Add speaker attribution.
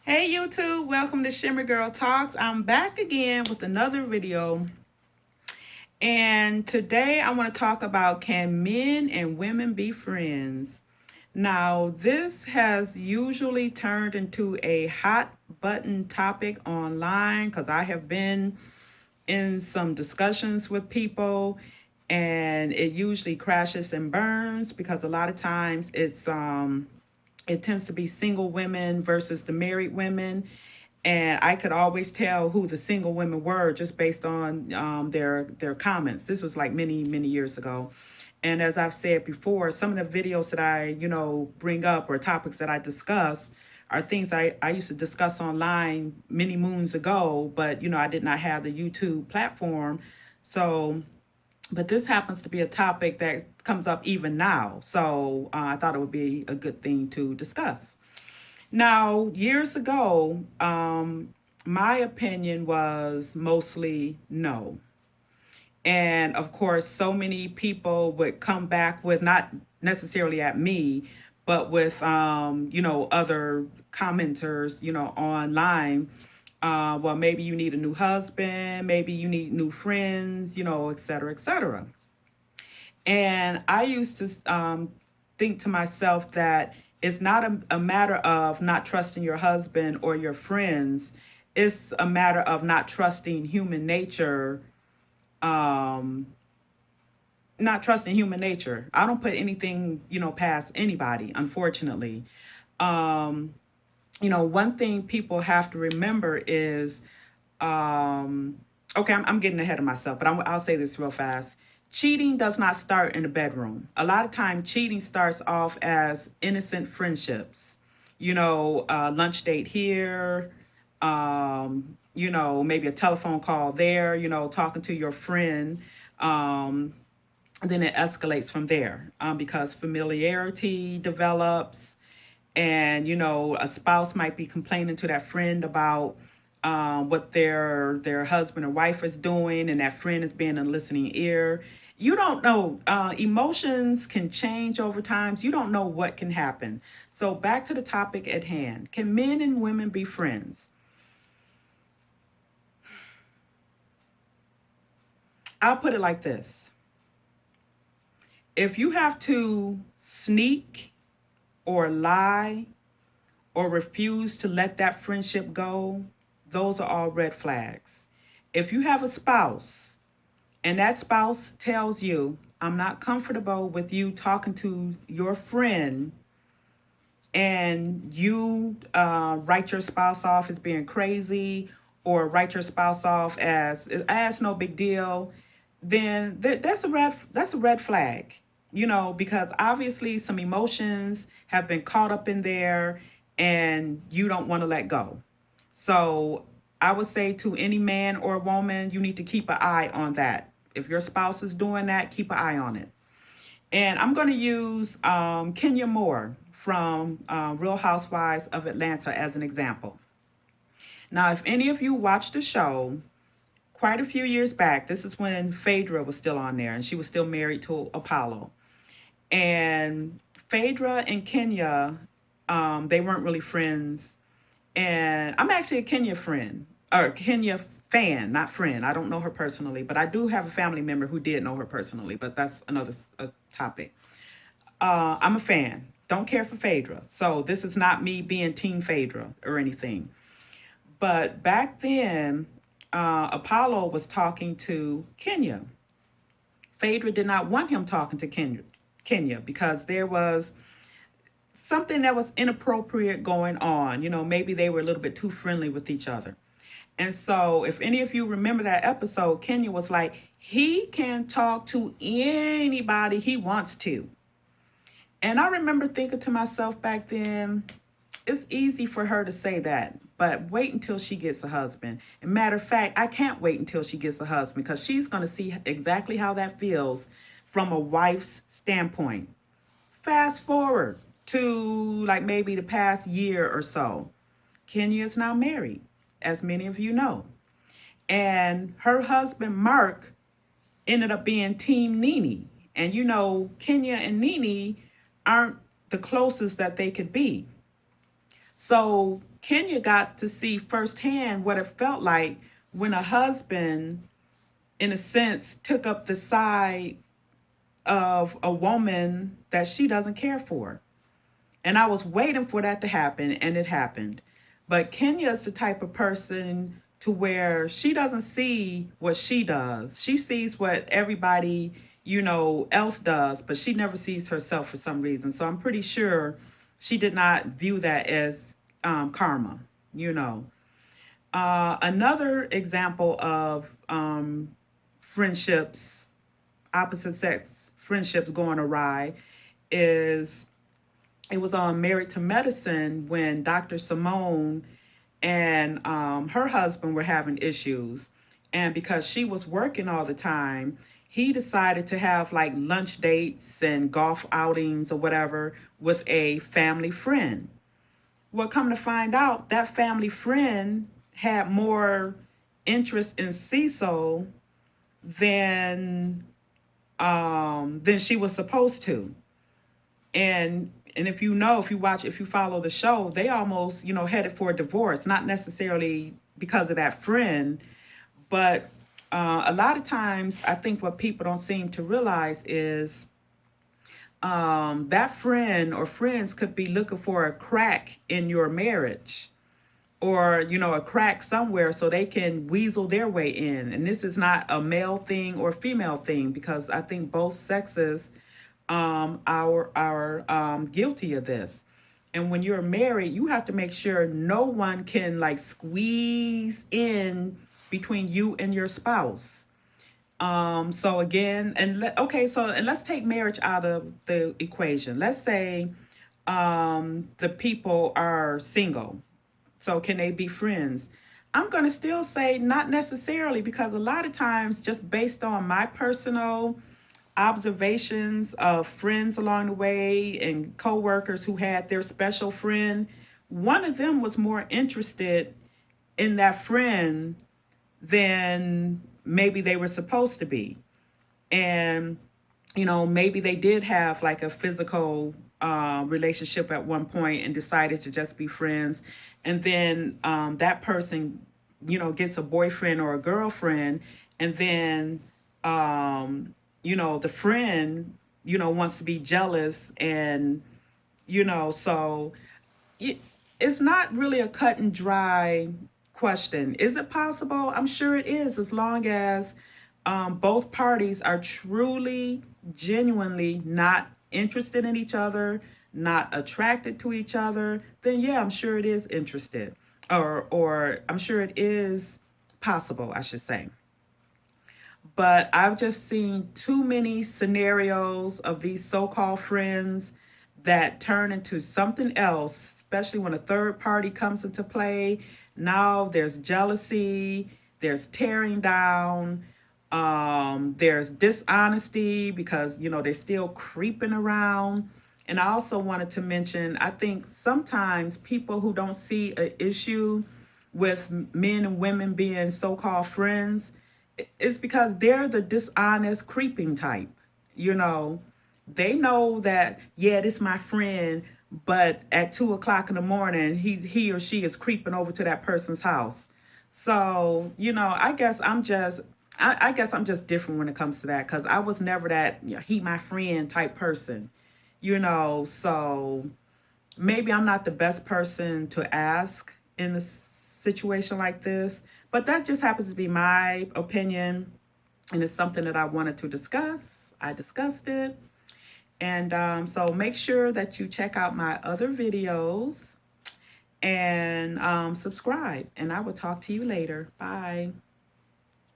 Speaker 1: Hey YouTube, welcome to Shimmer Girl Talks. I'm back again with another video. And today I want to talk about, can men and women be friends? Now, this has usually turned into a hot button topic online because I have been in some discussions with people, and it usually crashes and burns because a lot of times it tends to be single women versus the married women. And I could always tell who the single women were just based on their comments. This was like many years ago. And as I've said before, some of the videos that I bring up, or topics that I discuss, are things I used to discuss online many moons ago, but I did not have the YouTube platform. So, but this happens to be a topic that comes up even now. So I thought it would be a good thing to discuss. Now, years ago, my opinion was mostly no. And of course, so many people would come back with, not necessarily at me, but with, other commenters, online. Well, maybe you need a new husband, maybe you need new friends, et cetera, et cetera. And I used to think to myself that it's not a matter of not trusting your husband or your friends. It's a matter of not trusting human nature. Um, Not trusting human nature. I don't put anything, past anybody, unfortunately. Um, One thing people have to remember is, um, okay, I'm getting ahead of myself, but I'll say this real fast. Cheating does not start in the bedroom. A lot of time, cheating starts off as innocent friendships. Lunch date here, maybe a telephone call there, talking to your friend. Um, and then it escalates from there, because familiarity develops, and a spouse might be complaining to that friend about what their husband or wife is doing, and that friend is being a listening ear. You don't know. Emotions can change over time. So you don't know what can happen. So back to the topic at hand: can men and women be friends? I'll put it like this: if you have to sneak or lie or refuse to let that friendship go, those are all red flags. If you have a spouse and that spouse tells you, I'm not comfortable with you talking to your friend, and you write your spouse off as being crazy, or write your spouse off as no big deal, then that's a red flag. Because obviously some emotions have been caught up in there, and you don't want to let go. So I would say to any man or woman, you need to keep an eye on that. If your spouse is doing that, keep an eye on it. And I'm going to use Kenya Moore from Real Housewives of Atlanta as an example. Now, if any of you watched the show, quite a few years back, this is when Phaedra was still on there and she was still married to Apollo. And Phaedra and Kenya, they weren't really friends. And I'm actually a Kenya friend, or Kenya fan, not friend. I don't know her personally, but I do have a family member who did know her personally, but that's another topic. I'm a fan. Don't care for Phaedra. So this is not me being Team Phaedra or anything. But back then, Apollo was talking to Kenya. Phaedra did not want him talking to Kenya because there was something that was inappropriate going on. Maybe they were a little bit too friendly with each other. And so, if any of you remember that episode, Kenya was like, he can talk to anybody he wants to. And I remember thinking to myself back then, it's easy for her to say that, but wait until she gets a husband. And matter of fact, I can't wait until she gets a husband, because she's going to see exactly how that feels from a wife's standpoint. Fast forward to like maybe the past year or so. Kenya is now married, as many of you know. And her husband, Mark, ended up being Team Nene. And Kenya and Nene aren't the closest that they could be. So Kenya got to see firsthand what it felt like when a husband, in a sense, took up the side of a woman that she doesn't care for. And I was waiting for that to happen, and it happened. But Kenya is the type of person to where she doesn't see what she does. She sees what everybody, else does, but she never sees herself for some reason. So I'm pretty sure she did not view that as karma, you know. Another example of friendships, opposite sex friendships going awry, is it was on Married to Medicine when Dr. Simone and her husband were having issues. And because she was working all the time, he decided to have like lunch dates and golf outings or whatever with a family friend. Well, come to find out, that family friend had more interest in Cecil than than she was supposed to. And if you follow the show, they almost headed for a divorce, not necessarily because of that friend, but a lot of times I think what people don't seem to realize is that friend or friends could be looking for a crack in your marriage, or a crack somewhere so they can weasel their way in. And this is not a male thing or female thing, because I think both sexes are guilty of this. And when you're married, you have to make sure no one can like squeeze in between you and your spouse. So again, and let's take marriage out of the equation. Let's say the people are single. So can they be friends? I'm going to still say not necessarily, because a lot of times, just based on my personal observations of friends along the way and coworkers who had their special friend, one of them was more interested in that friend than maybe they were supposed to be. And maybe they did have like a physical relationship at one point and decided to just be friends. And then that person, gets a boyfriend or a girlfriend. And then, the friend, wants to be jealous. And, so it, it's not really a cut and dry question. Is it possible? I'm sure it is, as long as both parties are truly, genuinely not interested in each other, not attracted to each other. Then yeah, I'm sure it is interested, or I'm sure it is possible, I should say. But I've just seen too many scenarios of these so called friends that turn into something else, especially when a third party comes into play. Now there's jealousy, there's tearing down, there's dishonesty because, they're still creeping around. And I also wanted to mention, I think sometimes people who don't see an issue with men and women being so called friends, it's because they're the dishonest creeping type. You know, they know that, yeah, this is my friend, but at 2 o'clock in the morning, he or she is creeping over to that person's house. So, I guess I'm just different when it comes to that, because I was never that, he my friend type person. So maybe I'm not the best person to ask in a situation like this, but that just happens to be my opinion, and it's something that I wanted to discuss. I discussed it, and so make sure that you check out my other videos and subscribe. And I will talk to you later. Bye.